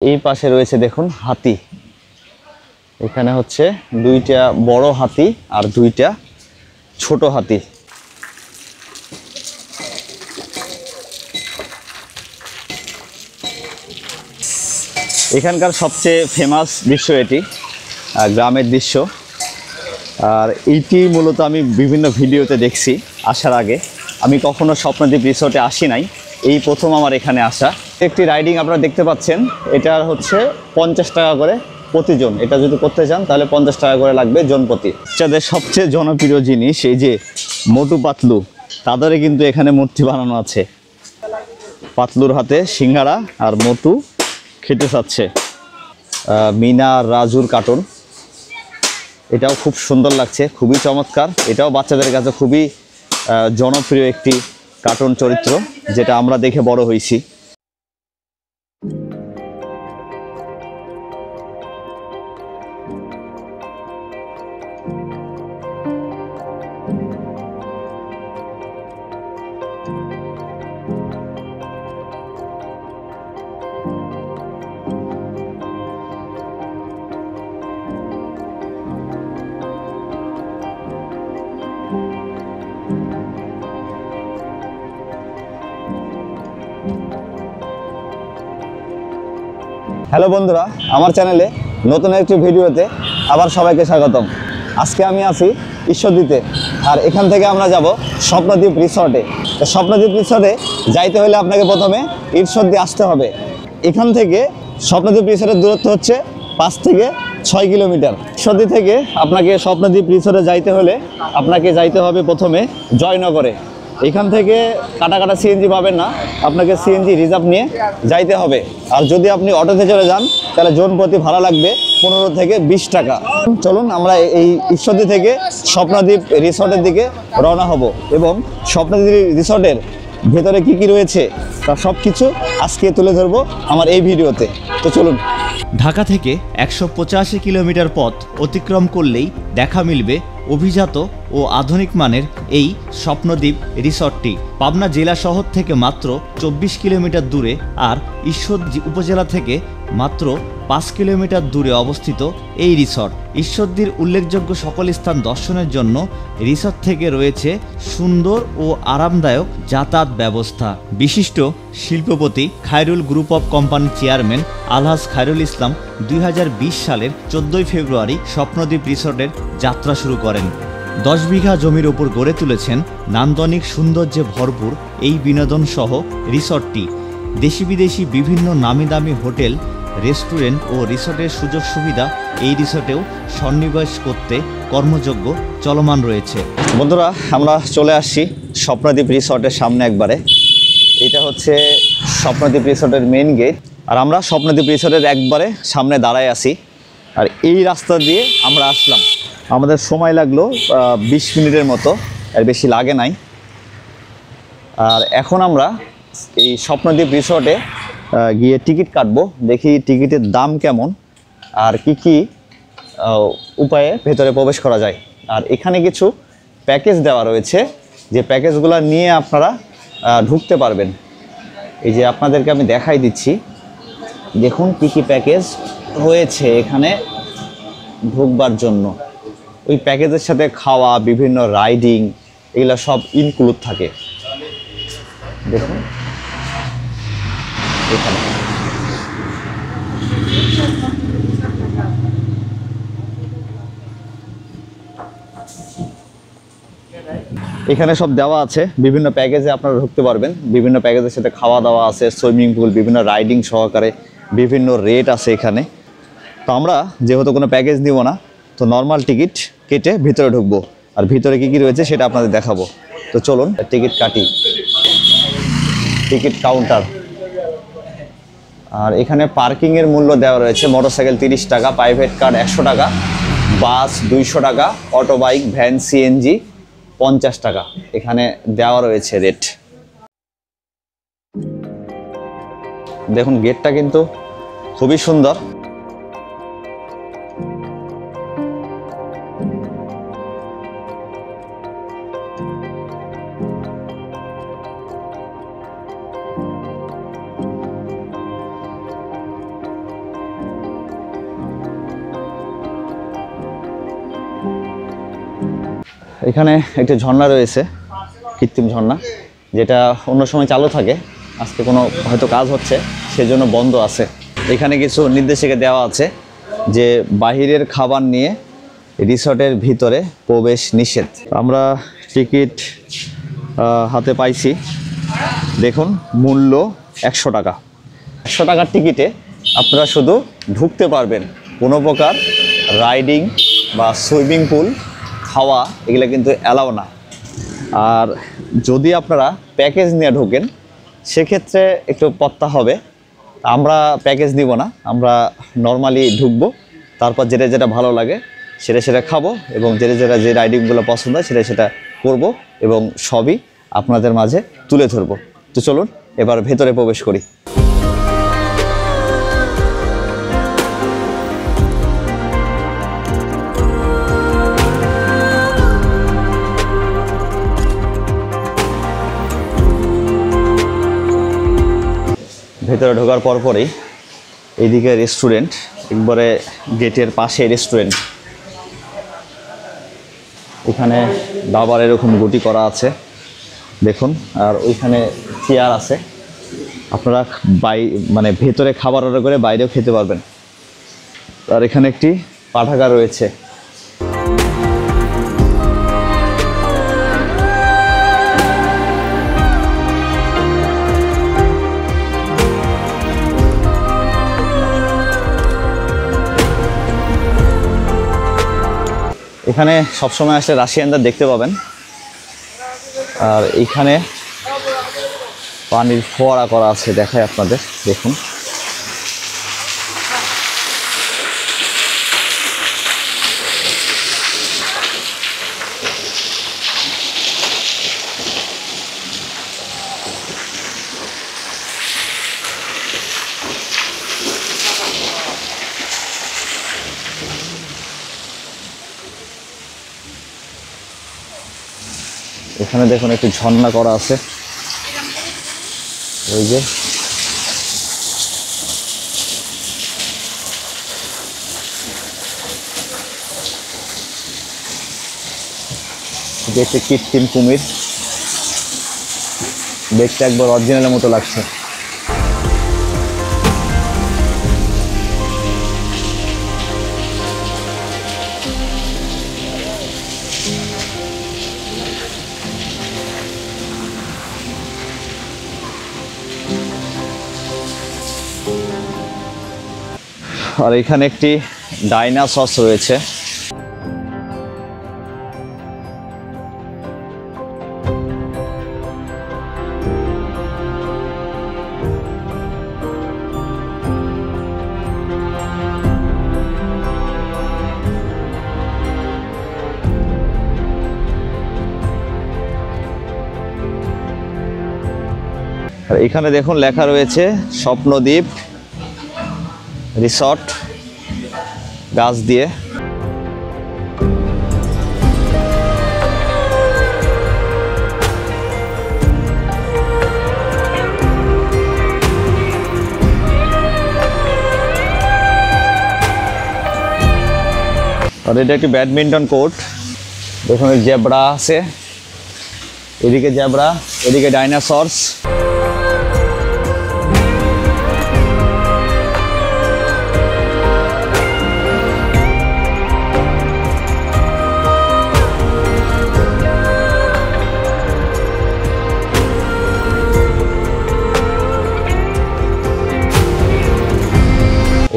এই পাশে রয়েছে দেখুন হাতি। এখানে হচ্ছে দুইটা বড় হাতি আর দুইটা ছোট হাতি। এখানকার সবচেয়ে ফেমাস দৃশ্য এটি, গ্রামের দৃশ্য। আর এইটি মূলত আমি বিভিন্ন ভিডিওতে দেখছি আসার আগে। আমি কখনো স্বপ্নদ্বীপ রিসোর্টে আসি নাই, এই প্রথম আমার এখানে আসা। একটি রাইডিং আপনারা দেখতে পাচ্ছেন, এটা হচ্ছে 50 টাকা করে প্রতিজন। এটা যদি করতে চান তাহলে 50 টাকা করে লাগবে জনপ্রতি। যাদের সবচেয়ে জনপ্রিয় জিনিস এই যে মোটু পাতলু, তাদেরই কিন্তু এখানে মূর্তি বানানো আছে। পাতলুর হাতে সিঙ্গারা আর মোটু খেতে চাচ্ছে। মিনা আর রাজুর কার্টুন, এটাও খুব সুন্দর লাগছে, খুবই চমৎকার। এটাও বাচ্চাদের কাছে খুবই জনপ্রিয় একটি কার্টুন চরিত্র, যেটা আমরা দেখে বড় হয়েছি। হ্যালো বন্ধুরা, আমার চ্যানেলে নতুন একটি ভিডিওতে আবার সবাইকে স্বাগতম। আজকে আমি আছি ঈশ্বরদীতে, আর এখান থেকে আমরা যাব স্বপ্নদ্বীপ রিসর্টে। তো স্বপ্নদ্বীপ রিসর্টে যাইতে হলে আপনাকে প্রথমে ঈশ্বরদী আসতে হবে। এখান থেকে স্বপ্নদ্বীপ রিসর্টের দূরত্ব হচ্ছে 5 থেকে 6 কিলোমিটার। ঈশ্বরদী থেকে আপনাকে স্বপ্নদ্বীপ রিসর্টে যাইতে হলে আপনাকে যাইতে হবে প্রথমে জয়নগরে। এখান থেকে কাটা সিএনজি পাবেন না, আপনাকে সিএনজি রিজার্ভ নিয়ে যাইতে হবে। আর যদি আপনি অটোতে চলে যান তাহলে জন প্রতি ভাড়া লাগবে 15 থেকে 20 টাকা। চলুন আমরা এই ঈশ্বরদী থেকে স্বপ্নদ্বীপ রিসর্টের দিকে রওনা হব, এবং স্বপ্নদ্বীপ রিসর্টের ভেতরে কি রয়েছে তার সব কিছু আজকে তুলে ধরবো আমার এই ভিডিওতে। তো চলুন। ঢাকা থেকে 185 কিলোমিটার পথ অতিক্রম করলেই দেখা মিলবে অভিজাত ও আধুনিক মানের এই স্বপ্নদ্বীপ রিসর্টটি। পাবনা জেলা শহর থেকে মাত্র 24 কিলোমিটার দূরে, আর ঈশ্বরদী উপজেলা থেকে মাত্র 5 কিলোমিটার দূরে অবস্থিত এই রিসর্ট। ঈশ্বরদীর উল্লেখযোগ্য সকল স্থান দর্শনের জন্য রিসর্ট থেকে রয়েছে সুন্দর ও আরামদায়ক যাতায়াত ব্যবস্থা। বিশিষ্ট শিল্পপতি খায়রুল গ্রুপ অফ কোম্পানির চেয়ারম্যান আলহাজ খায়রুল ইসলাম 2020 সালের 14 ফেব্রুয়ারি স্বপ্নদ্বীপ রিসর্টের যাত্রা শুরু করেন। 10 বিঘা জমির ওপর গড়ে তুলেছেন নান্দনিক সৌন্দর্যে ভরপুর এই বিনোদন সহ রিসর্টটি। দেশি বিদেশি বিভিন্ন নামি দামি হোটেল, রেস্টুরেন্ট ও রিসর্টের সুযোগ সুবিধা এই রিসর্টেও সন্নিবেশ করতে কর্মযজ্ঞ চলমান রয়েছে। বন্ধুরা, আমরা চলে আসছি স্বপ্নদ্বীপ রিসর্টের সামনে একবারে। এটা হচ্ছে স্বপ্নদ্বীপ রিসর্টের মেইন গেট, আর আমরা স্বপ্নদ্বীপ রিসর্টের একবারে সামনে দাঁড়ায় আছি। আর এই রাস্তা দিয়ে আমরা আসলাম, আমাদের সময় লাগলো 20 মিনিটের মতো, আর বেশি লাগে নাই। আর এখন আমরা এই স্বপ্নদ্বীপ রিসর্টে গিয়ে টিকিট কাটবো, দেখি টিকিটের দাম কেমন আর কি উপায়ে ভেতরে প্রবেশ করা যায়। আর এখানে কিছু প্যাকেজ দেওয়া রয়েছে, যে প্যাকেজগুলো নিয়ে আপনারা ঢুকতে পারবেন। এই যে আপনাদেরকে আমি দেখাই দিচ্ছি, দেখুন কি প্যাকেজ রয়েছে এখানে ঢুকবার জন্য। ওই প্যাকেজের সাথে খাওয়া, বিভিন্ন রাইডিং, এগুলো সব ইনক্লুড থাকে। দেখুন এখানে এখানে সব দেওয়া আছে, বিভিন্ন প্যাকেজে আপনারা ঢুকতে পারবেন। বিভিন্ন প্যাকেজের সাথে খাওয়া দাওয়া আছে, সুইমিং পুল, বিভিন্ন রাইডিং সহকারে বিভিন্ন রেট আছে এখানে। তো আমরা যেহেতু কোনো প্যাকেজ নিব না, তো নর্মাল টিকিট কেটে ভিতরে ঢুকবো, আর ভিতরে কি রয়েছে সেটা আপনাদের দেখাবো। তো চলুন টিকিট কাটি। টিকিট কাউন্টার, আর এখানে পার্কিংয়ের মূল্য দেওয়া রয়েছে। মোটরসাইকেল 30 টাকা, প্রাইভেট কার 100 টাকা, বাস 200 টাকা, অটো বাইক, ভ্যান, সিএনজি 50 টাকা এখানে দেওয়া রয়েছে রেট। দেখুন গেটটা কিন্তু খুবই সুন্দর। এখানে একটি ঝর্ণা রয়েছে, কৃত্রিম ঝর্ণা, যেটা অন্য সময় চালু থাকে, আজকে কোনো হয়তো কাজ হচ্ছে সেজন্য বন্ধ আছে। এখানে কিছু নির্দেশিকা দেওয়া আছে যে বাহিরের খাবার নিয়ে রিসর্টের ভিতরে প্রবেশ নিষেধ। আমরা টিকিট হাতে পাইছি, দেখুন মূল্য 100 টাকা। 100 টাকার টিকিটে আপনারা শুধু ঢুকতে পারবেন, কোনো প্রকার রাইডিং বা সুইমিং পুল, খাওয়া এগুলো কিন্তু অ্যালাউ না। আর যদি আপনারা প্যাকেজ নিয়ে ঢোকেন সেক্ষেত্রে একটু পত্তা হবে। আমরা প্যাকেজ নিব না, আমরা নর্মালি ঢুকবো, তারপর যেটা যেটা ভালো লাগে সেটা সেটা খাবো এবং যেটা যেটা যে রাইডিংগুলো পছন্দ হয় সেটা সেটা করব এবং সবই আপনাদের মাঝে তুলে ধরবো। তো চলুন এবার ভেতরে প্রবেশ করি। ভেতরে ঢোকার পরপরই এইদিকে রেস্টুরেন্ট, একবারে গেটের পাশে রেস্টুরেন্ট। এখানে দাবার এরকম গুটি করা আছে দেখুন, আর ওইখানে চেয়ার আছে, আপনারা মানে ভেতরে খাবার অর্ডার করে বাইরেও খেতে পারবেন। আর এখানে একটি পাঠাগার রয়েছে। এখানে সবসময় আসলে রাশিয়ানদের দেখতে পাবেন। আর এইখানে পানির ফোয়ারা করা আছে, দেখায় আপনাদের, দেখুন। এখানে দেখুন একটি ঝর্ণা করা আছে, ওই যে দেখতে কৃত্রিম কুমির, দেখতে একবার অরিজিনালের মতো লাগছে। আর এখানে একটি ডাইনোসর রয়েছে। আর এখানে দেখুন লেখা রয়েছে স্বপ্নদ্বীপ রিসর্ট, গাছ দিয়ে। আর এটা একটি ব্যাডমিন্টন কোর্ট, দেখুন জেব্রা আছে, এদিকে জেব্রা, এদিকে ডাইনোসরস।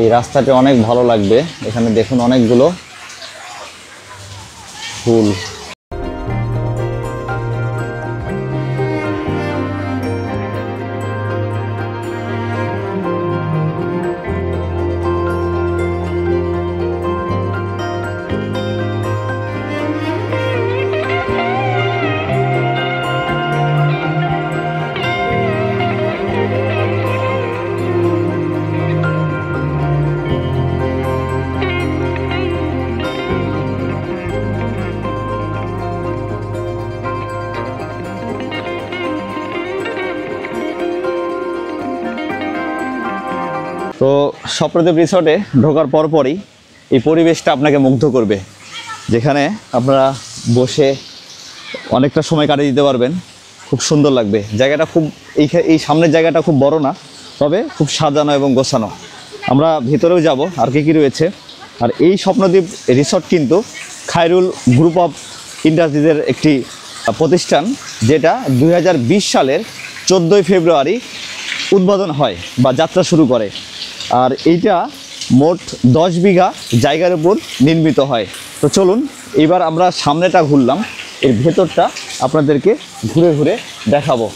এই রাস্তাটি অনেক ভালো লাগবে, এখানে দেখুন অনেকগুলো ফুল। তো স্বপ্নদ্বীপ রিসর্টে ঢোকার পরপরই এই পরিবেশটা আপনাকে মুগ্ধ করবে, যেখানে আপনারা বসে অনেকটা সময় কাটিয়ে দিতে পারবেন, খুব সুন্দর লাগবে জায়গাটা। খুব এই সামনের জায়গাটা খুব বড় না, তবে খুব সাজানো এবং গোছানো। আমরা ভিতরেও যাব আর কি রয়েছে। আর এই স্বপ্নদ্বীপ রিসর্ট কিন্তু খায়রুল গ্রুপ অফ ইন্ডাস্ট্রিজের একটি প্রতিষ্ঠান, যেটা 2020 সালের 14ই ফেব্রুয়ারি উদ্বোধন হয় বা যাত্রা শুরু করে। আর এইটা মোট 10 বিঘা জায়গার উপর নির্মিত হয়। তো চলুন এবার আমরা সামনেটা ঘুরলাম, এর ভেতরটা আপনাদেরকে ঘুরে ঘুরে দেখাবো।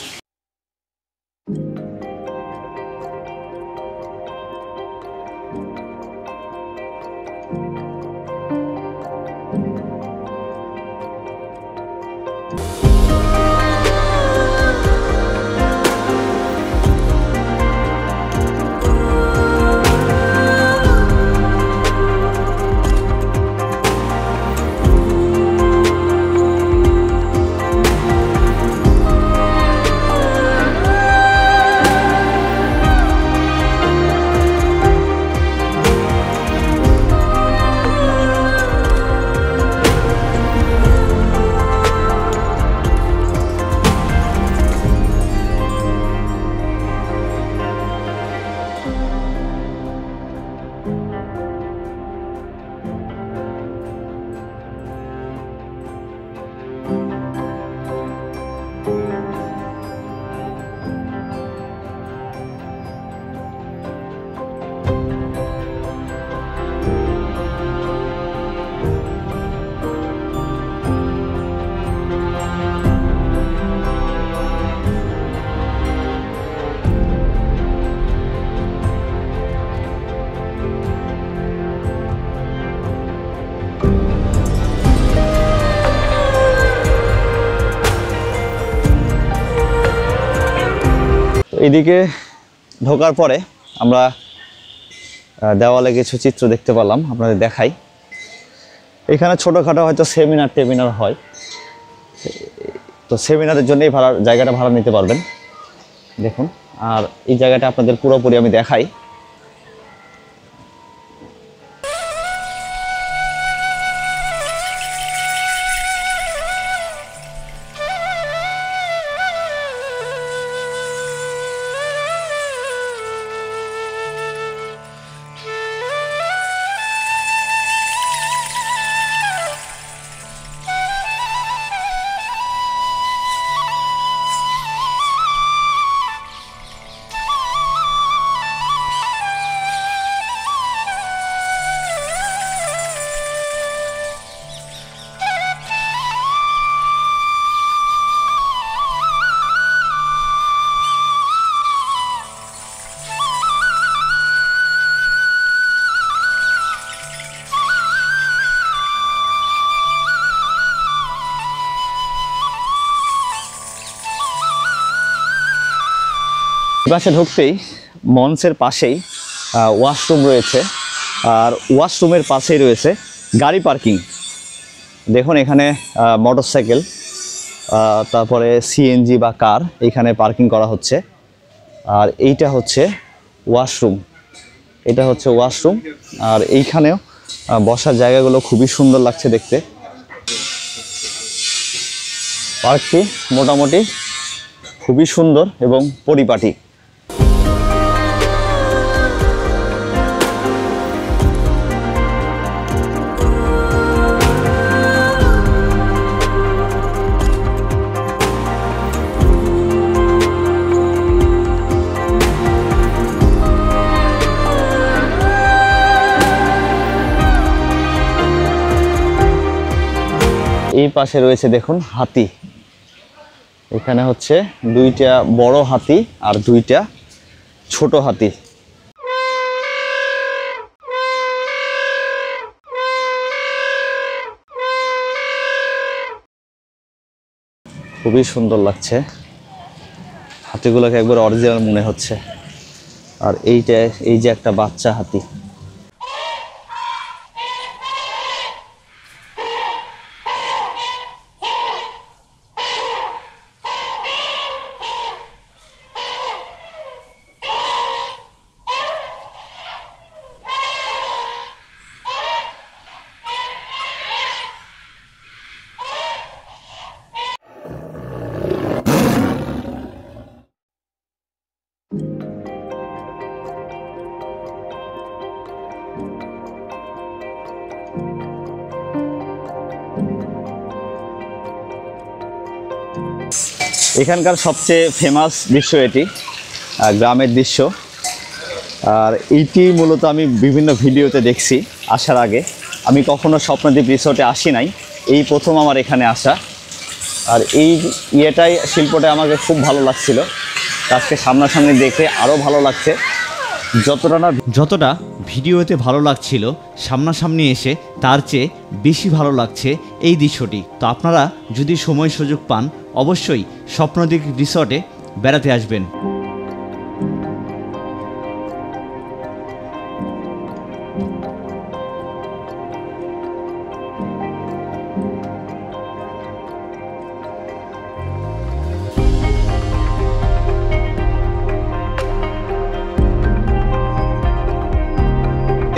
এদিকে ঢোকার পরে আমরা দেওয়ালে কিছু চিত্র দেখতে পেলাম, আপনাদের দেখাই। এখানে ছোটোখাটো হয়তো সেমিনার হয়, তো সেমিনারের জন্য এই জায়গাটা ভাড়া নিতে পারবেন। দেখুন, আর এই জায়গাটা আপনাদের পুরোপুরি আমি দেখাই। পাশে ঢুকতেই মঞ্চের পাশেই ওয়াশরুম রয়েছে, আর ওয়াশরুমের পাশেই রয়েছে গাড়ি পার্কিং। দেখুন এখানে মোটরসাইকেল, তারপরে সিএনজি বা কার এখানে পার্কিং করা হচ্ছে। আর এইটা হচ্ছে ওয়াশরুম, আর এইখানেও বসার জায়গাগুলো খুবই সুন্দর লাগছে দেখতে। পার্কটি মোটামুটি খুবই সুন্দর এবং পরিপাটি। এই পাশে রয়েছে দেখুন হাতি, এখানে হচ্ছে 2টা বড় হাতি আর 2টা ছোট হাতি। খুবই সুন্দর লাগছে, হাতিগুলোকে একবার অরিজিনাল মনে হচ্ছে। আর এই যে একটা বাচ্চা হাতি। এখানকার সবচেয়ে ফেমাস দৃশ্য এটি, গ্রামের দৃশ্য। আর এইটি মূলত আমি বিভিন্ন ভিডিওতে দেখছি আসার আগে। আমি কখনো স্বপ্নদ্বীপ রিসোর্টে আসি নাই, এই প্রথম আমার এখানে আসা। আর এই শিল্পটাই আমাকে খুব ভালো লাগছিল, আজকে সামনাসামনি দেখে আরও ভালো লাগছে। যতটা ভিডিওতে ভালো লাগছিল, সামনাসামনি এসে তার চেয়ে বেশি ভালো লাগছে এই দৃশ্যটি। তো আপনারা যদি সময় সুযোগ পান, অবশ্যই স্বপ্নদ্বীপ রিসর্টে বেড়াতে আসবেন।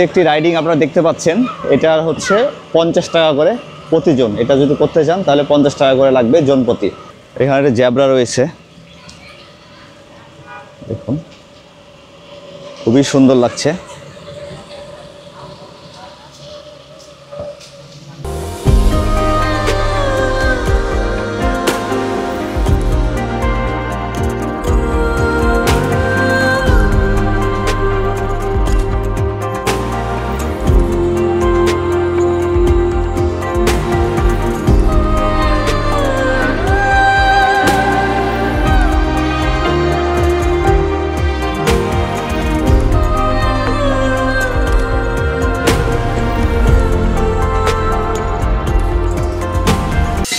একটি রাইডিং আপনারা দেখতে পাচ্ছেন, এটা হচ্ছে 50 টাকা করে প্রতিজন। এটা যদি করতে চান তাহলে 50 টাকা করে লাগবে জন প্রতি। এখানে একটা জ্যাবরা রয়েছে, দেখুন খুবই সুন্দর লাগছে।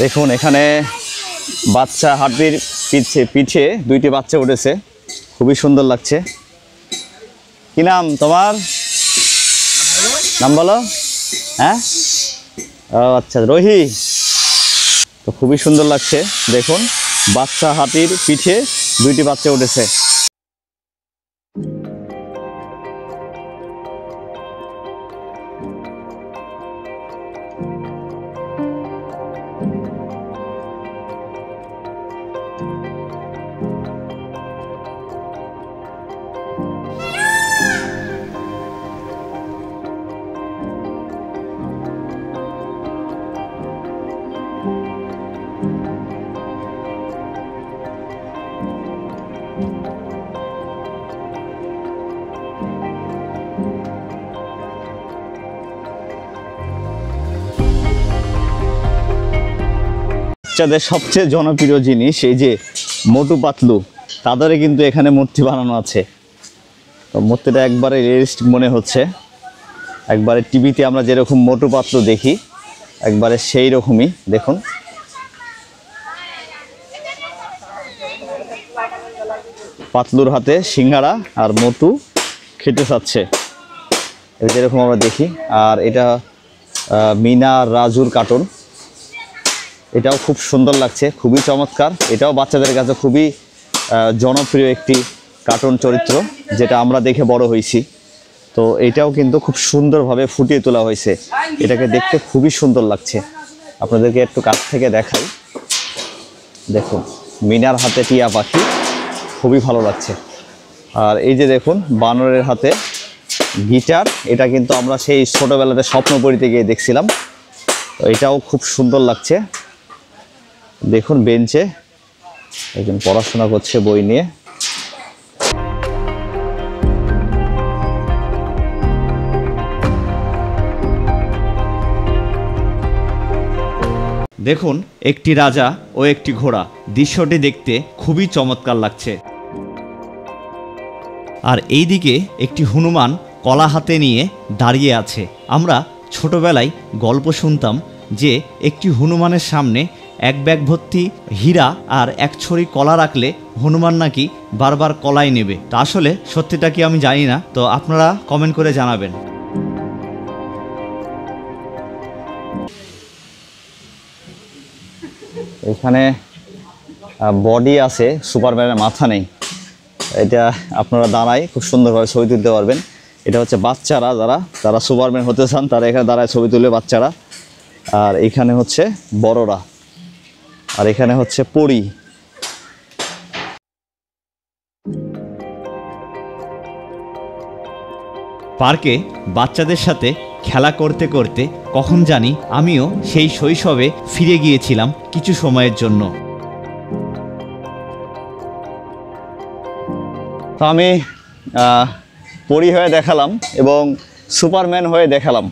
দেখুন এখানে বাচ্চা হাতির পিঠে দুইটি বাচ্চা উঠেছে, খুবই সুন্দর লাগছে। কি নাম তোমার? নাম বলো। হ্যাঁ, ও আচ্ছা, রোহি। তো খুবই সুন্দর লাগছে, দেখুন বাচ্চা হাতির পিঠে দুইটি বাচ্চা উঠেছে। বাচ্চাদের সবচেয়ে জনপ্রিয় জিনিস এই যে মোটু পাতলু, তাদেরই কিন্তু এখানে মূর্তি বানানো আছে। তো মূর্তিটা একবারে রিয়েলিস্টিক মনে হচ্ছে, একবারে টিভিতে আমরা যেরকম মোটু পাতলু দেখি একবারে সেই রকমই। দেখুন পাতলুর হাতে সিঙ্গারা আর মোটু খেতে চাচ্ছে, যেরকম আমরা দেখি। আর এটা মিনা রাজুর কার্টুন, এটাও খুব সুন্দর লাগছে, খুবই চমৎকার। এটাও বাচ্চাদের কাছে খুবই জনপ্রিয় একটি কার্টুন চরিত্র, যেটা আমরা দেখে বড় হয়েছি। তো এটাও কিন্তু খুব সুন্দরভাবে ফুটিয়ে তোলা হয়েছে, এটাকে দেখতে খুবই সুন্দর লাগছে। আপনাদেরকে একটু কাছ থেকে দেখাই, দেখুন মিনার হাতে টিয়া পাখি, খুবই ভালো লাগছে। আর এই যে দেখুন বানরের হাতে গিটার, এটা কিন্তু আমরা সেই ছোটোবেলাতে স্বপ্নপুরীতে গিয়ে দেখছিলাম। তো এটাও খুব সুন্দর লাগছে। দেখুন বেঞ্চে একজন পড়াশোনা করছে বই নিয়ে। দেখুন একটি রাজা ও একটি ঘোড়া, দৃশ্যটি দেখতে খুবই চমৎকার লাগছে। আর এইদিকে একটি হনুমান কলা হাতে নিয়ে দাঁড়িয়ে আছে। আমরা ছোটবেলায় গল্প শুনতাম যে একটি হনুমানের সামনে এক ব্যাগ ভর্তি হীরা আর এক ছড়ি কলা রাখলে হনুমান নাকি বারবার কলাই নেবে। তা আসলে সত্যিটা কি আমি জানি না, তো আপনারা কমেন্ট করে জানাবেন। এখানে বডি আছে, সুপারম্যানের মাথা নেই। এটা আপনারা দাঁড়ায় খুব সুন্দরভাবে ছবি তুলতে পারবেন। এটা হচ্ছে বাচ্চারা, যারা সুপারম্যান হতে চান তারা এখানে দাঁড়ায় ছবি তুলবে, বাচ্চারা। আর এখানে হচ্ছে বড়রা, আর এখানে হচ্ছে পরী। পার্কে বাচ্চাদের সাথে খেলা করতে করতে কখন জানি আমিও সেই শৈশবে ফিরে গিয়েছিলাম কিছু সময়ের জন্য। তো আমি পরি হয়ে দেখালাম এবং সুপারম্যান হয়ে দেখালাম।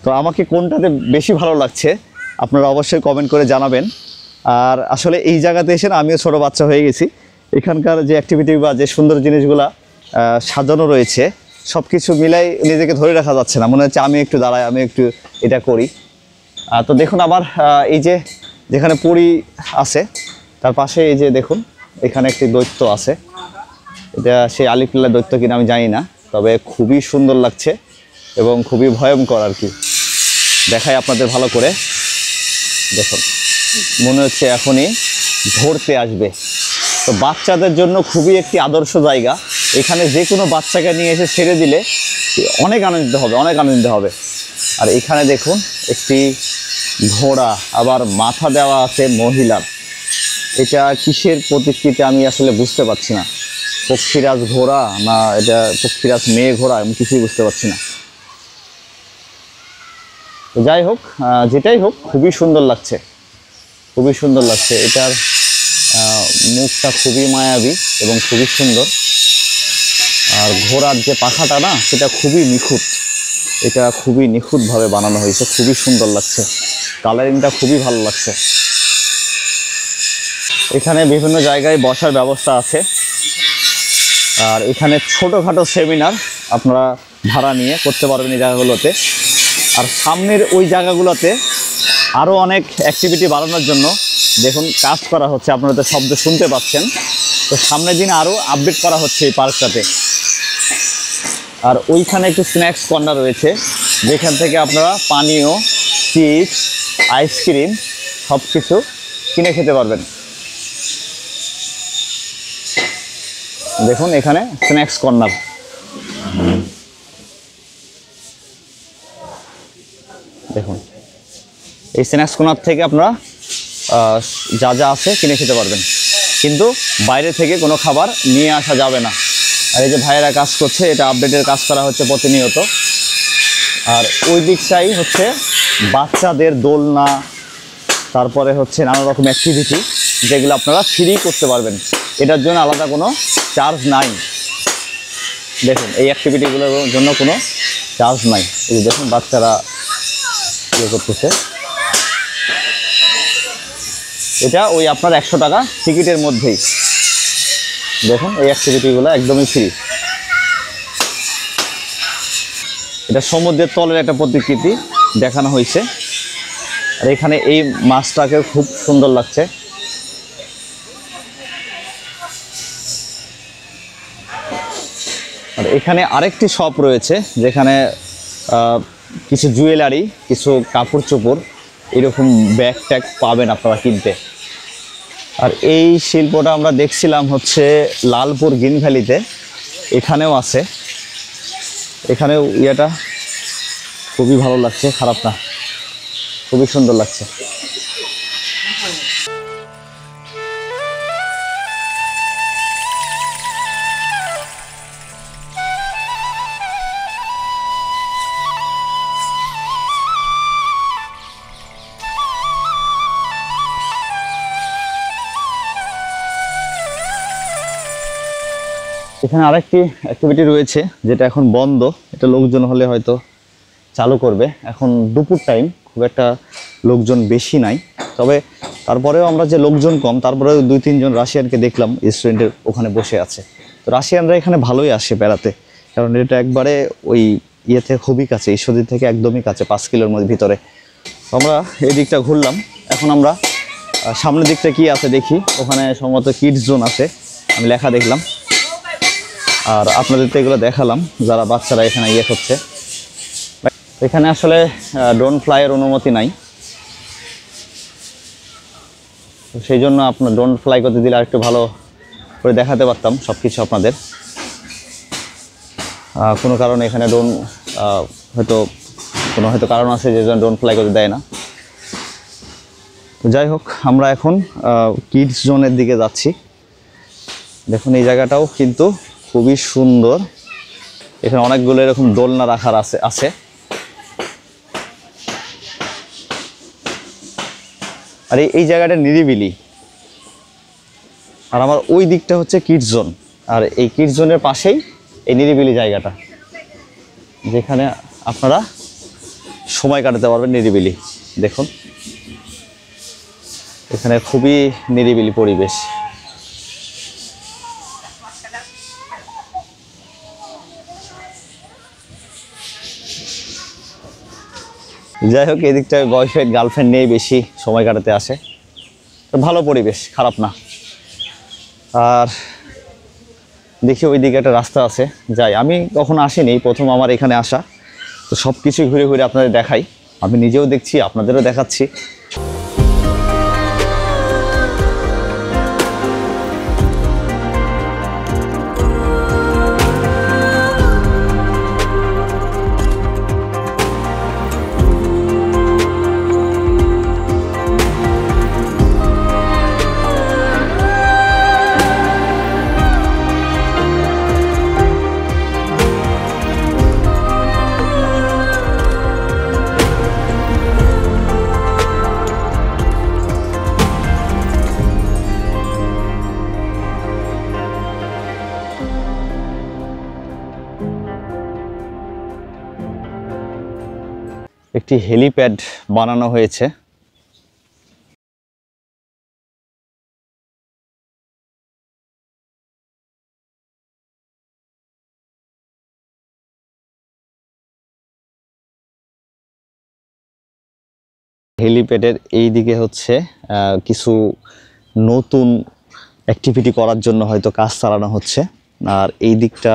তো আমাকে কোনটাতে বেশি ভালো লাগছে আপনারা অবশ্যই কমেন্ট করে জানাবেন। আর আসলে এই জায়গাতে এসে না আমিও ছোটো বাচ্চা হয়ে গেছি। এখানকার যে অ্যাক্টিভিটি বা যে সুন্দর জিনিসগুলা সাজানো রয়েছে সব কিছু মিলাই নিজেকে ধরে রাখা যাচ্ছে না, মনে হচ্ছে আমি একটু দাঁড়াই, আমি একটু এটা করি। তো দেখুন আবার এই যে যেখানে পরি আছে তার পাশে এই যে দেখুন এখানে একটি দৈত্য আছে। এটা সেই আলিফুল্লাহ দৈত্য কিনা আমি জানি না, তবে খুবই সুন্দর লাগছে এবং খুবই ভয়ঙ্কর আর কি। দেখাই আপনাদের ভালো করে, দেখুন মনে হচ্ছে এখনই ধরতে আসবে। তো বাচ্চাদের জন্য খুবই একটি আদর্শ জায়গা। এখানে যে কোনো বাচ্চাকে নিয়ে এসে ছেড়ে দিলে অনেক আনন্দিত হবে, অনেক আনন্দিত হবে। আর এখানে দেখুন একটি ঘোড়া, আবার মাথা দেওয়া আছে মহিলার। এটা কিসের প্রতীকটিতে আমি আসলে বুঝতে পারছি না, পক্ষীরাজ ঘোড়া না এটা পক্ষীরাজ মেয়ে ঘোড়া, আমি কিছুই বুঝতে পারছি না। তো যাই হোক, যেটাই হোক খুবই সুন্দর লাগছে, খুবই সুন্দর লাগছে। এটার মুখটা খুবই মায়াবী এবং খুবই সুন্দর। আর ঘোড়ার যে পাখাটা না সেটা খুবই নিখুঁত, এটা খুবই নিখুঁতভাবে বানানো হয়েছে, খুবই সুন্দর লাগছে, কালারিংটা খুবই ভালো লাগছে। এখানে বিভিন্ন জায়গায় বসার ব্যবস্থা আছে। আর এখানে ছোটোখাটো সেমিনার আপনারা ভাড়া নিয়ে করতে পারবেন এই জায়গাগুলোতে। আর সামনের ওই জায়গাগুলোতে আরও অনেক অ্যাক্টিভিটি বাড়ানোর জন্য দেখুন কাজ করা হচ্ছে, আপনারা তো শব্দ শুনতে পাচ্ছেন। তো সামনের দিন আরও আপডেট করা হচ্ছে এই পার্কটাতে। আর ওইখানে একটু স্ন্যাক্স কর্নার রয়েছে, যেখান থেকে আপনারা পানীয়, চিপস, আইসক্রিম সব কিছু কিনে খেতে পারবেন। দেখুন এখানে স্ন্যাক্স কর্নার। দেখুন এই স্ন্যাক্স কর্নার থেকে আপনারা যা যা আছে কিনে খেতে পারবেন, কিন্তু বাইরে থেকে কোনো খাবার নিয়ে আসা যাবে না। আর এই যে ভাইয়েরা কাজ করছে, এটা আপডেটের কাজ করা হচ্ছে প্রতিনিয়ত। আর ওই দিকটাই হচ্ছে বাচ্চাদের দোলনা, তারপরে হচ্ছে নানা রকম অ্যাক্টিভিটি যেগুলো আপনারা ফ্রি করতে পারবেন, এটার জন্য আলাদা কোনো চার্জ নাই। দেখুন এই অ্যাক্টিভিটিগুলোর জন্য কোনো চার্জ নাই। এই যে দেখুন বাচ্চারা ইয়ে করতেছে, এটা ওই আপনার 100 টাকা টিকিটের মধ্যেই। দেখুন এই অ্যাক্টিভিটিগুলো একদমই ফ্রি। এটা সমুদ্রের তলের একটা প্রতিকৃতি দেখানো হয়েছে। আর এখানে এই মাছটাকে খুব সুন্দর লাগছে। আর এখানে আরেকটি শপ রয়েছে যেখানে কিছু জুয়েলারি, কিছু কাপড় চোপড়, এরকম ব্যাগ ট্যাগ পাবেন আপনারা কিনতে। আর এই শিল্পটা আমরা দেখছিলাম হচ্ছে লালপুর গ্রিন ভ্যালিতে, এখানেও আছে। এখানেও ইয়েটা খুবই ভালো লাগছে, খারাপ না, খুবই সুন্দর লাগছে। এখানে আরেকটি অ্যাক্টিভিটি রয়েছে যেটা এখন বন্ধ, এটা লোকজন হলে হয়তো চালু করবে। এখন দুপুর টাইম, খুব একটা লোকজন বেশি নাই, তবে তারপরেও আমরা যে লোকজন কম, তারপরেও 2-3 জন রাশিয়ানকে দেখলাম রেস্টুরেন্টের ওখানে বসে আছে। তো রাশিয়ানরা এখানে ভালোই আসে বেড়াতে, কারণ এটা একবারে ওই ইয়েতে খুবই কাছে, ঈশ্বরদী থেকে একদমই কাছে, 5 কিলোর মধ্যে ভিতরে। আমরা এই দিকটা ঘুরলাম। এখন আমরা সামনের দিকটা কি আছে দেখি। ওখানে সম্ভবত কিডস জোন আছে, আমি লেখা দেখলাম। আর আপনাদের তো এগুলো দেখালাম, যারা বাচ্চারা এখানে ইয়ে করছে। এখানে আসলে ড্রোন ফ্লাইয়ের অনুমতি নাই, সেই জন্য আপনার ড্রোন ফ্লাই করতে দিলে আরেকটু ভালো করে দেখাতে পারতাম সব কিছু আপনাদের। কোনো কারণে এখানে ড্রোন হয়তো কারণ আছে যে জন্য ড্রোন ফ্লাই করতে দেয় না। তো যাই হোক, আমরা এখন কিডস জোনের দিকে যাচ্ছি। দেখুন এই জায়গাটাও কিন্তু খুবই সুন্দর, এখানে অনেকগুলো এরকম দোলনা রাখার আছে। আর এই জায়গাটা নিরিবিলি। আর আমার ওই দিকটা হচ্ছে কিডস জোন, আর এই কিডস জোনের পাশেই এই নিরিবিলি জায়গাটা, যেখানে আপনারা সময় কাটাতে পারবেন নিরিবিলি। দেখুন এখানে খুবই নিরিবিলি পরিবেশ। যাই হোক, এই দিকটায় বয়ফ্রেন্ড গার্লফ্রেন্ড নিয়ে বেশি সময় কাটাতে আসে। ভালো পরিবেশ, খারাপ না। আর দেখি ওই দিকে একটা রাস্তা আছে, যাই। আমি কখনো আসিনি, প্রথম আমার এখানে আসা। তো সব কিছুই ঘুরে ঘুরে আপনাদের দেখাই, আমি নিজেও দেখছি, আপনাদেরও দেখাচ্ছি। একটি হেলিপ্যাড বানানো হয়েছে। হেলিপ্যাডের এই দিকে হচ্ছে কিছু নতুন অ্যাক্টিভিটি করার জন্য হয়তো কাজ চালানো হচ্ছে। আর এই দিকটা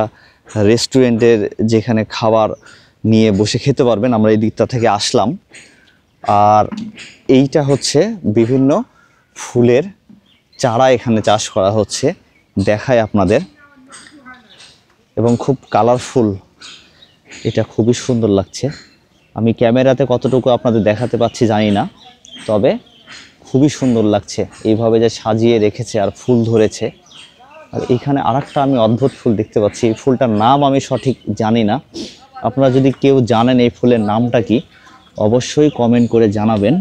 রেস্টুরেন্টের, যেখানে খাবার নিয়ে বসে খেতে পারবেন। আমরা এই দিকটা থেকে আসলাম। আর এইটা হচ্ছে বিভিন্ন ফুলের চারা এখানে চাষ করা হচ্ছে, দেখায় আপনাদের। এবং খুব কালারফুল, এটা খুবই সুন্দর লাগছে। আমি ক্যামেরাতে কতটুকু আপনাদের দেখাতে পাচ্ছি জানি না, তবে খুবই সুন্দর লাগছে এইভাবে যে সাজিয়ে রেখেছে আর ফুল ধরেছে। আর এখানে আরেকটা আমি অদ্ভুত ফুল দেখতে পাচ্ছি, এই ফুলটার নাম আমি সঠিক জানি না। আপনারা যদি কেউ জানেন এই ফুলের নামটা কি, অবশ্যই কমেন্ট করে জানাবেন।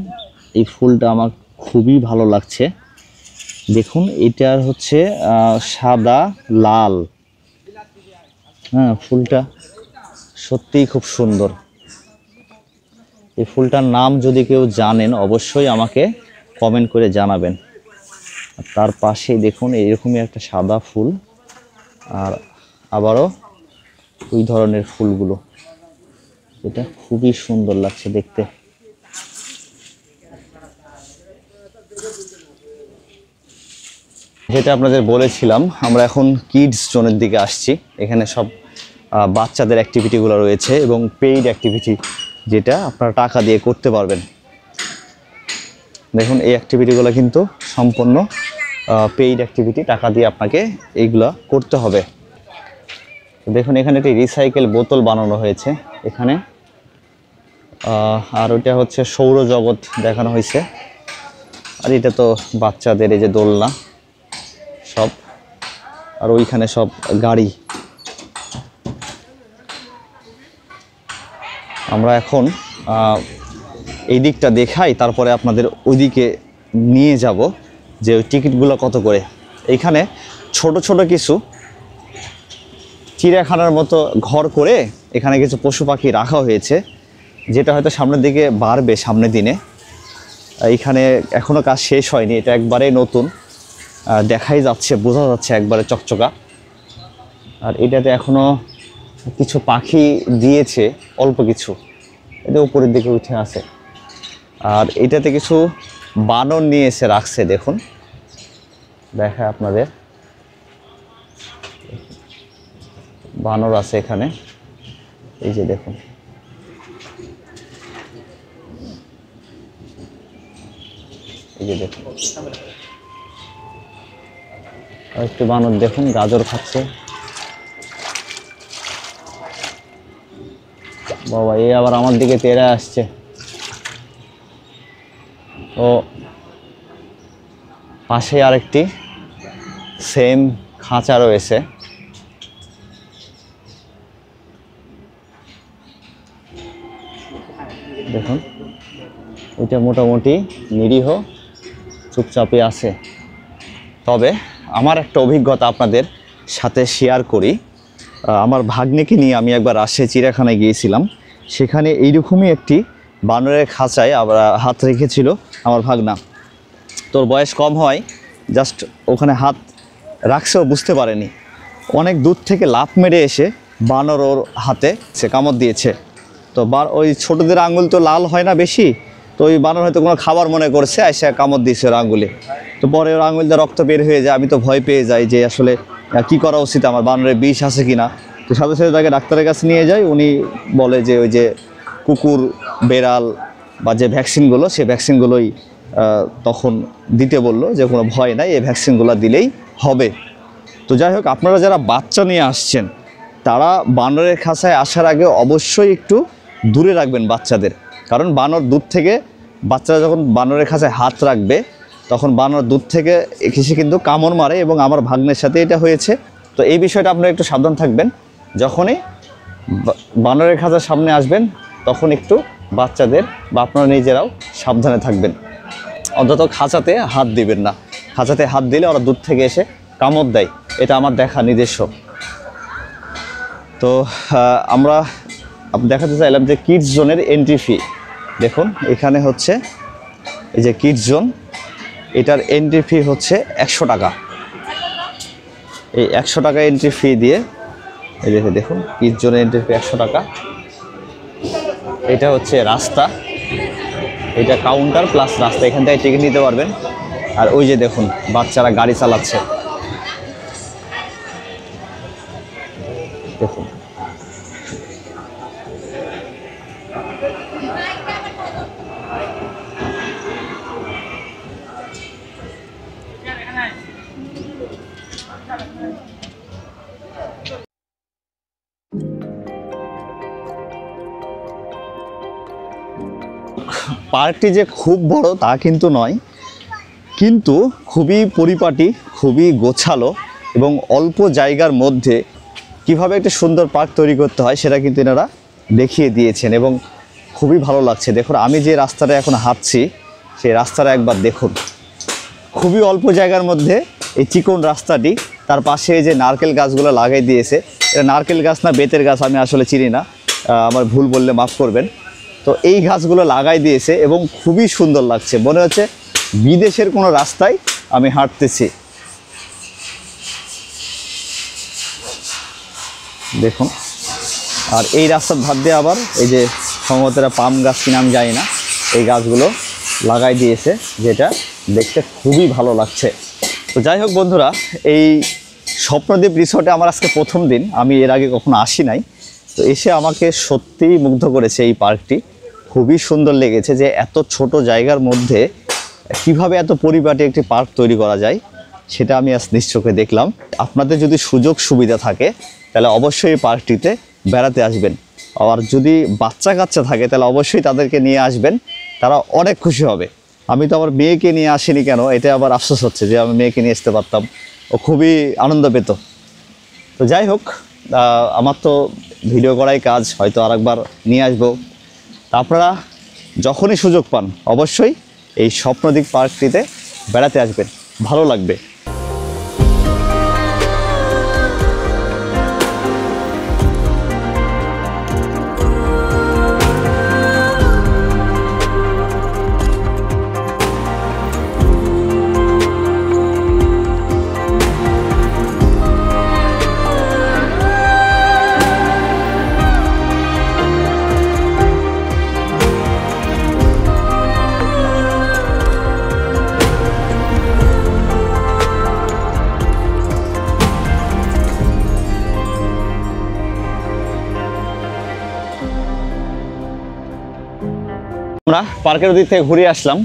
এই ফুলটা আমার খুবই ভালো লাগছে। দেখুন এটার হচ্ছে সাদা লাল, হ্যাঁ ফুলটা সত্যিই খুব সুন্দর। এই ফুলটার নাম যদি কেউ জানেন অবশ্যই আমাকে কমেন্ট করে জানাবেন। তার পাশেই দেখুন এইরকমই একটা সাদা ফুল, আর আবারও ওই ধরনের ফুলগুলো, এটা খুবই সুন্দর লাগছে দেখতে। যেটা আপনাদের বলেছিলাম, আমরা এখন কিডস জোনের দিকে আসছি। এখানে সব বাচ্চাদের অ্যাক্টিভিটিগুলো রয়েছে এবং পেইড অ্যাক্টিভিটি, যেটা আপনারা টাকা দিয়ে করতে পারবেন। দেখুন এই অ্যাক্টিভিটিগুলো কিন্তু সম্পূর্ণ পেইড অ্যাক্টিভিটি, টাকা দিয়ে আপনাকে এইগুলো করতে হবে। দেখুন এখানে একটি রিসাইকেল বোতল বানানো হয়েছে এখানে। আর ওটা হচ্ছে সৌরজগৎ দেখানো হয়েছে। আর এটা তো বাচ্চাদের এই যে দোলনা সব, আর ওইখানে সব গাড়ি। আমরা এখন এই দিকটা দেখাই, তারপরে আপনাদের ওইদিকে নিয়ে যাব যে ওই টিকিটগুলো কত করে। এইখানে ছোট ছোট কিছু চিড়িয়াখানার মতো ঘর করে এখানে কিছু পশু পাখি রাখা হয়েছে, যেটা হয়তো সামনের দিকে বাড়বে সামনের দিনে। এইখানে এখনও কাজ শেষ হয়নি, এটা একবারে নতুন, দেখাই যাচ্ছে, বোঝা যাচ্ছে একবারে চকচকা। আর এটাতে এখনও কিছু পাখি দিয়েছে, অল্প কিছু, এটা উপরের দিকে উঠে আছে। আর এটাতে কিছু বানর নিয়ে এসে রাখছে, দেখুন দেখায় আপনাদের, বানর আছে এখানে, এই যে দেখুন। এই যে দেখুন একটু বানর দেখুন গাজর খাচ্ছে। বাবা এই আবার আমার দিকে তেড়ে আসছে। ও পাশে আরেকটি সেম খাঁচা রয়েছে। দেখুন এটা মোটামুটি নিরীহ চুপচাপে আছে। তবে আমার একটা অভিজ্ঞতা আপনাদের সাথে শেয়ার করি। আমার ভাগ্নেকে নিয়ে আমি একবার রাজশাহী চিড়িয়াখানায় গিয়েছিলাম। সেখানে এইরকমই একটি বানরের খাঁচায় আবার হাত রেখেছিল আমার ভাগনা। তোর বয়স কম হয়, জাস্ট ওখানে হাত রাখছেও বুঝতে পারেনি। অনেক দূর থেকে লাফ মেরে এসে বানর ওর হাতে সে কামড় দিয়েছে। তো ওই ছোটোদের আঙুল তো লাল হয় না বেশি, তো ওই বানর হয়তো কোনো খাবার মনে করছে, এসে কামড় দিয়েছে ওর আঙুলে। তো পরে ওর আঙুলটা রক্ত বের হয়ে যায়। আমি তো ভয় পেয়ে যাই যে আসলে কি করা উচিত, আমার বানরের বিষ আছে কিনা। তো সাথে সাথে তাকে ডাক্তারের কাছে নিয়ে যাই। উনি বলে যে ওই যে কুকুর, বেড়াল বা যে ভ্যাকসিনগুলো, সেই ভ্যাকসিনগুলোই তখন দিতে বললো, যে কোনো ভয় নাই, এই ভ্যাকসিনগুলো দিলেই হবে। তো যাই হোক, আপনারা যারা বাচ্চা নিয়ে আসছেন তারা বানরের খাঁচায় আসার আগে অবশ্যই একটু দূরে রাখবেন বাচ্চাদের। কারণ বানর দূর থেকে, বাচ্চারা যখন বানরের খাঁচায় হাত রাখবে তখন বানর দূর থেকে এসে কিন্তু কামড় মারে, এবং আমার ভাগ্নের সাথে এটা হয়েছে। তো এই বিষয়টা আপনারা একটু সাবধান থাকবেন। যখনই বানরের খাঁচার সামনে আসবেন তখন একটু বাচ্চাদের বা আপনারা নিজেরাও সাবধানে থাকবেন। অন্তত খাঁচাতে হাত দিবেন না। খাঁচাতে হাত দিলে ওরা দূর থেকে এসে কামড় দেয়, এটা আমার দেখা নিজস্ব। তো আমরা দেখাতে চাইলাম যে কিডস জোনের এন্ট্রি ফি। দেখুন এখানে হচ্ছে এই যে কিডস জোন, এটার এন্ট্রি ফি হচ্ছে 100 টাকা। এই 100 টাকা এন্ট্রি ফি দিয়ে, এই দেখুন কিডস জোনের এন্ট্রি ফি 100 টাকা। এটা হচ্ছে রাস্তা, এটা কাউন্টার প্লাস রাস্তা, এখান থেকে টিকিট নিতে পারবেন। আর ওই যে দেখুন বাচ্চারা গাড়ি চালাচ্ছে, দেখুন। পার্কটি যে খুব বড় তা কিন্তু নয়, কিন্তু খুবই পরিপাটি, খুবই গোছালো, এবং অল্প জায়গার মধ্যে কিভাবে একটা সুন্দর পার্ক তৈরি করতে হয় সেটা কিন্তু এনারা দেখিয়ে দিয়েছেন, এবং খুবই ভালো লাগছে। দেখুন আমি যে রাস্তাটা এখন হাঁটছি সেই রাস্তাটা একবার দেখুন। খুবই অল্প জায়গার মধ্যে এই চিকন রাস্তাটি, তার পাশে যে নারকেল গাছগুলো লাগাই দিয়েছে, এটা নারকেল গাছ না বেতের গাছ আমি আসলে চিনি না, আমার ভুল বললে মাফ করবেন। তো এই গাছগুলো লাগাই দিয়েছে এবং খুবই সুন্দর লাগছে, মনে হচ্ছে বিদেশের কোনো রাস্তায় আমি হাঁটতেছি। দেখুন, আর এই রাস্তার ধার দিয়ে আবার এই যে সম্ভবত পাম গাছ কিনা আমি জানি না, এই গাছগুলো লাগাই দিয়েছে, যেটা দেখতে খুবই ভালো লাগছে। তো যাই হোক বন্ধুরা, এই স্বপ্নদ্বীপ রিসর্টে আমার আজকে প্রথম দিন, আমি এর আগে কখনো আসি নাই। তো এসে আমাকে সত্যিই মুগ্ধ করেছে এই পার্কটি, খুবই সুন্দর লেগেছে যে এত ছোট জায়গার মধ্যে কিভাবে এত পরিপাটি একটি পার্ক তৈরি করা যায়, সেটা আমি আজ নিজ চোখে দেখলাম। আপনাদের যদি সুযোগ সুবিধা থাকে তাহলে অবশ্যই এই পার্কটিতে বেড়াতে আসবেন। আর যদি বাচ্চা কাচ্চা থাকে তাহলে অবশ্যই তাদেরকে নিয়ে আসবেন, তারা অনেক খুশি হবে। আমি তো আমার মেয়েকে নিয়ে আসিনি কেন, এটা আবার আফসোস হচ্ছে যে আমি মেয়েকে নিয়ে আসতে পারতাম, ও খুবই আনন্দ পেত। তো যাই হোক, আমার তো ভিডিও করাই কাজ, হয়তো আরেকবার নিয়ে আসবো। তা আপনারা যখনই সুযোগ পান অবশ্যই এই স্বপ্নদ্বীপ পার্কটিতে বেড়াতে আসবেন, ভালো লাগবে। আমরা পার্কের দিক থেকে ঘুরে আসলাম,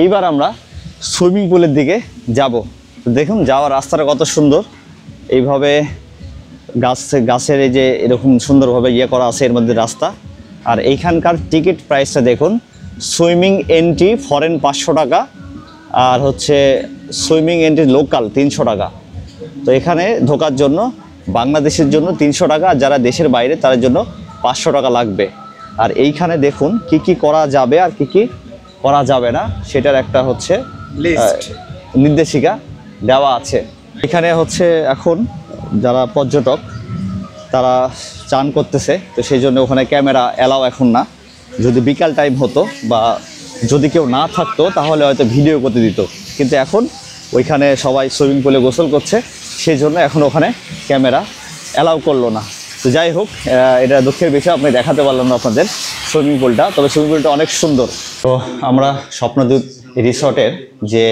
এইবার আমরা সুইমিং পুলের দিকে যাব। দেখুন যাওয়ার রাস্তাটা কত সুন্দর, এইভাবে গাছের এই যে এরকম সুন্দরভাবে ইয়ে করা আছে এর মধ্যে রাস্তা। আর এইখানকার টিকিট প্রাইসটা দেখুন, সুইমিং এন্ট্রি ফরেন 500 টাকা, আর হচ্ছে সুইমিং এন্ট্রি লোকাল 300 টাকা। তো এখানে ঢোকার জন্য বাংলাদেশের জন্য 300 টাকা, আর যারা দেশের বাইরে তাদের জন্য 500 টাকা লাগবে। আর এইখানে দেখুন কি কি করা যাবে আর কি কি করা যাবে না সেটার একটা হচ্ছে নির্দেশিকা দেওয়া আছে। এখানে হচ্ছে এখন যারা পর্যটক তারা চান করতেছে, তো সেই জন্য ওখানে ক্যামেরা অ্যালাউ এখন না। যদি বিকাল টাইম হতো বা যদি কেউ না থাকতো তাহলে হয়তো ভিডিও করতে দিত, কিন্তু এখন ওইখানে সবাই সুইমিং পুলে গোসল করছে, সেই জন্য এখন ওখানে ক্যামেরা অ্যালাউ করলো না। তো যাই হোক, এটা দুঃখের বিষয়, আপনি দেখাতে পারলাম না আপনাদের সুইমিং পুলটা, তবে সুইমিং পুলটা অনেক সুন্দর। তো আমরা স্বপ্নদ্বীপ রিসর্টের যে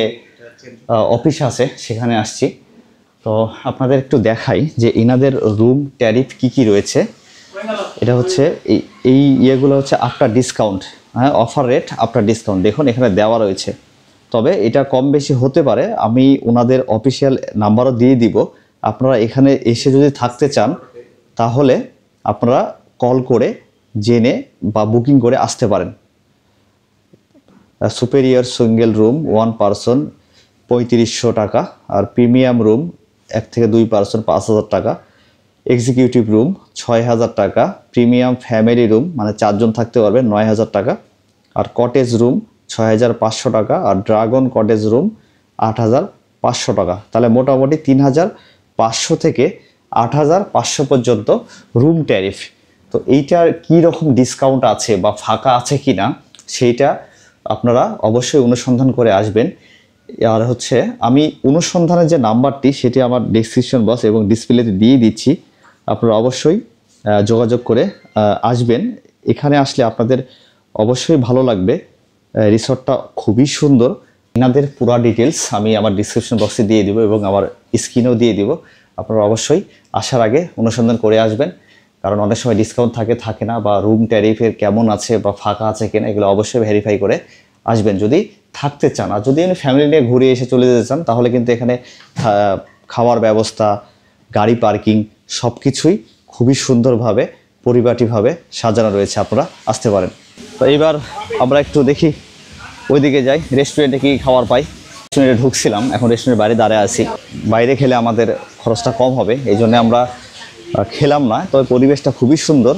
অফিস আছে সেখানে আসছি। তো আপনাদের একটু দেখাই যে ইনাদের রুম ট্যারিফ কি কি রয়েছে। এটা হচ্ছে এই ইয়েগুলো হচ্ছে আফটার ডিসকাউন্ট, হ্যাঁ, অফার রেট আফটার ডিসকাউন্ট, দেখুন এখানে দেওয়া রয়েছে। তবে এটা কম বেশি হতে পারে, আমি ওনাদের অফিসিয়াল নাম্বারও দিয়ে দিব। আপনারা এখানে এসে যদি থাকতে চান তাহলে আপনারা কল করে জেনে বা বুকিং করে আসতে পারেন। সুপেরিয়র সিঙ্গেল রুম 1 পারসন 3500 টাকা, আর প্রিমিয়াম রুম 1 থেকে 2 পারসন 5000 টাকা, এক্সিকিউটিভ রুম 6000 টাকা, প্রিমিয়াম ফ্যামিলি রুম মানে 4 জন থাকতে পারবেন 9000 টাকা, আর কটেজ রুম 6500 টাকা, আর ড্রাগন কটেজ রুম 8500 টাকা। তাহলে মোটামুটি 3500 থেকে 8500 পর্যন্ত রুম ট্যারিফ। তো এইটার কী রকম ডিসকাউন্ট আছে বা ফাঁকা আছে কি না সেইটা আপনারা অবশ্যই অনুসন্ধান করে আসবেন। আর হচ্ছে আমি অনুসন্ধানের যে নাম্বারটি সেটি আমার ডেসক্রিপশন বক্স এবং ডিসপ্লেতে দিয়ে দিচ্ছি, আপনারা অবশ্যই যোগাযোগ করে আসবেন। এখানে আসলে আপনাদের অবশ্যই ভালো লাগবে। রিসর্টটা খুবই সুন্দর। এনাদের পুরো ডিটেলস আমি আমার ডিসক্রিপশন বক্সে দিয়ে দিব এবং আমার স্ক্রিনেও দিয়ে দিব। আপনারা অবশ্যই আসার আগে অনুসন্ধান করে আসবেন, কারণ অনেক সময় ডিসকাউন্ট থাকে না, বা রুম ট্যারিফের কেমন আছে বা ফাঁকা আছে কিনা এগুলো অবশ্যই ভেরিফাই করে আসবেন যদি থাকতে চান। আর যদি আপনি ফ্যামিলি নিয়ে ঘুরে এসে চলে যেতে চান তাহলে কিন্তু এখানে খাওয়ার ব্যবস্থা, গাড়ি পার্কিং সব কিছুই খুবই সুন্দরভাবে পরিপাটিভাবে সাজানো রয়েছে, আপনারা আসতে পারেন। তো এইবার আমরা একটু দেখি ওইদিকে যাই, রেস্টুরেন্টে কী খাবার পাই। রেস্টুরেন্টে ঢুকছিলাম, এখন রেস্টুরেন্টের বাইরে দাঁড়িয়ে আছি। বাইরে খেলে আমাদের খরচটা কম হবে, এই জন্য আমরা খেলাম না। তবে পরিবেশটা খুবই সুন্দর,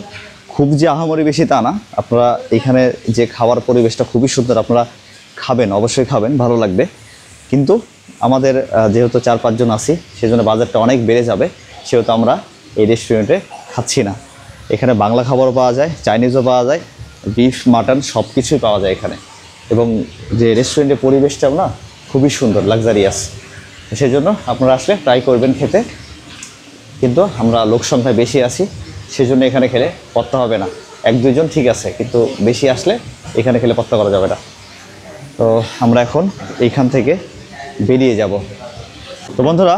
খুব যে আহামরি বেশি তা না। আপনারা এখানে যে খাওয়ার পরিবেশটা খুবই সুন্দর, আপনারা খাবেন, অবশ্যই খাবেন, ভালো লাগবে। কিন্তু আমাদের যেহেতু 4-5 জন আছি সেজন্য বাজারটা অনেক বেড়ে যাবে, সেহেতু আমরা এই রেস্টুরেন্টে খাচ্ছি না। এখানে বাংলা খাবারও পাওয়া যায়, চাইনিজও পাওয়া যায়, বিফ মাটন সব কিছুই পাওয়া যায় এখানে। এবং যে রেস্টুরেন্টের পরিবেশটাও না খুবই সুন্দর, লাক্সারিয়াস। সেই জন্য আপনারা আসলে ট্রাই করবেন খেতে। কিন্তু আমরা লোক সংখ্যায় বেশি আছি, সেজন্য এখানে খেলে পত্তা হবে না। 1-2 জন ঠিক আছে, কিন্তু বেশি আসলে এখানে খেলে পত্তা করা যাবে না। তো আমরা এখন এইখান থেকে বেরিয়ে যাব। তো বন্ধুরা,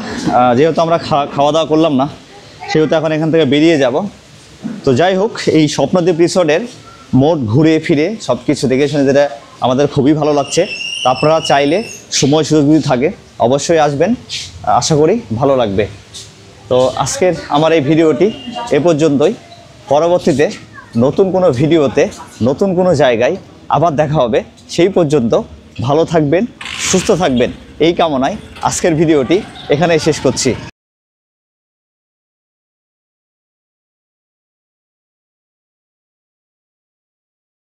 যেহেতু আমরা খাওয়া দাওয়া করলাম না, সেহেতু এখন এখান থেকে বেরিয়ে যাব। তো যাই হোক, এই স্বপ্নদ্বীপ রিসর্টের মোট ঘুরে ফিরে সব কিছু দেখে শুনে যেটা আমাদের খুবই ভালো লাগছে। তো আপনারা চাইলে সময় সুযোগ যদি থাকে অবশ্যই আসবেন, আশা করি ভালো লাগবে। তো আজকের আমার এই ভিডিওটি এ পর্যন্তই। পরবর্তীতে নতুন কোনো ভিডিওতে নতুন কোনো জায়গায় আবার দেখা হবে। সেই পর্যন্ত ভালো থাকবেন, সুস্থ থাকবেন এই কামনায় আজকের ভিডিওটি এখানেই শেষ করছি।